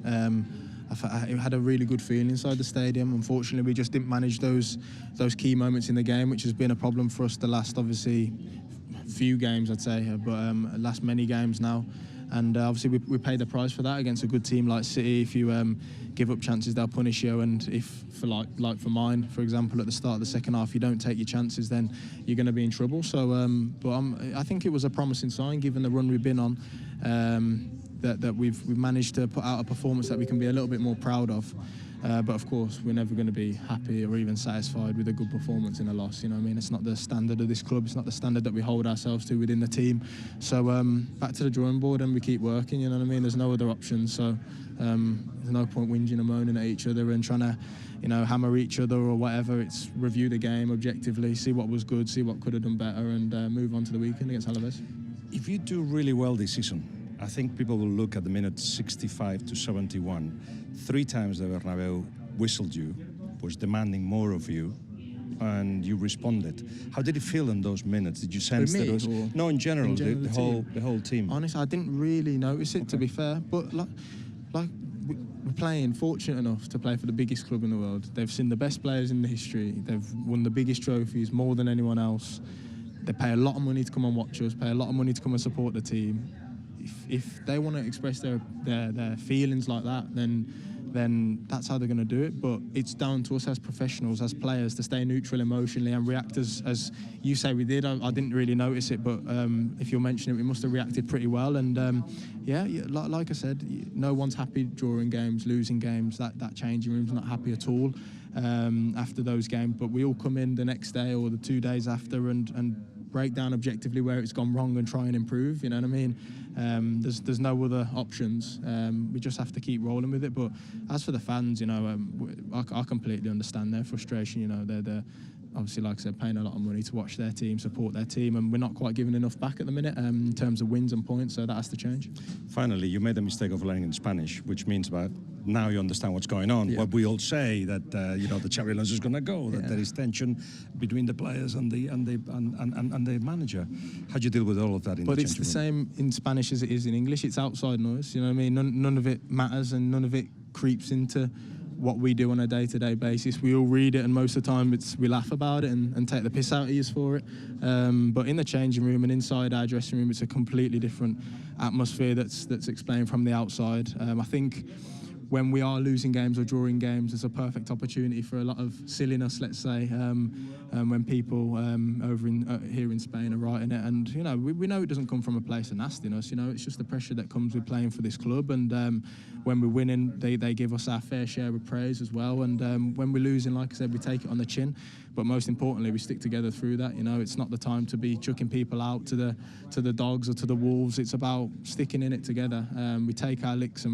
I had a really good feeling inside the stadium. Unfortunately, we just didn't manage those key moments in the game, which has been a problem for us the last, obviously, few games, I'd say, but last many games now. And obviously we paid the price for that against a good team like City. If you give up chances, they'll punish you. And if, for like for mine, for example, at the start of the second half, you don't take your chances, then you're going to be in trouble. So, I think it was a promising sign, given the run we've been on, that we've managed to put out a performance that we can be a little bit more proud of. But of course, we're never going to be happy or even satisfied with a good performance in a loss. You know what I mean? It's not the standard of this club. It's not the standard that we hold ourselves to within the team. So back to the drawing board and we keep working. You know what I mean? There's no other options. So there's no point whinging and moaning at each other and trying to, hammer each other or whatever. It's review the game objectively, see what was good, see what could have done better, and move on to the weekend against Alaves. If you do really well this season, I think people will look at the minute 65 to 71. 3 times the Bernabeu whistled you, was demanding more of you, and you responded. How did it feel in those minutes? Did you sense that it was... No, in general, the whole team. Honestly, I didn't really notice it, to be fair. But like we're playing, fortunate enough to play for the biggest club in the world. They've seen the best players in the history. They've won the biggest trophies, more than anyone else. They pay a lot of money to come and watch us, pay a lot of money to come and support the team. If they want to express their feelings like that, then that's how they're going to do it. But it's down to us as professionals, as players, to stay neutral emotionally and react as you say we did. I didn't really notice it, but if you're mentioning it, we must have reacted pretty well. And like I said, no one's happy drawing games, losing games. That changing room's not happy at all after those games. But we all come in the next day or the 2 days after and break down objectively where it's gone wrong and try and improve. You know what I mean? There's no other options. We just have to keep rolling with it. But as for the fans, I completely understand their frustration. They're obviously, like I said, paying a lot of money to watch their team, support their team, and we're not quite giving enough back at the minute in terms of wins and points, so that has to change. Finally, you made the mistake of learning in Spanish, which means about now you understand what's going on. Yeah. What we all say, that the Xabi Alonso is going to go, that there is tension between the players and the manager. How do you deal with all of that in the changing room? But it's the same in Spanish as it is in English. It's outside noise, you know what I mean? None of it matters and none of it creeps into what we do on a day-to-day basis. We all read it, and most of the time we laugh about it and take the piss out of you for it. But in the changing room and inside our dressing room, it's a completely different atmosphere that's explained from the outside. I think when we are losing games or drawing games, it's a perfect opportunity for a lot of silliness, let's say, when people over here in Spain are writing it. And, we know it doesn't come from a place of nastiness, it's just the pressure that comes with playing for this club. And when we're winning, they give us our fair share of praise as well. And when we're losing, like I said, we take it on the chin. But most importantly, we stick together through that. It's not the time to be chucking people out to the dogs or to the wolves. It's about sticking in it together. We take our licks and we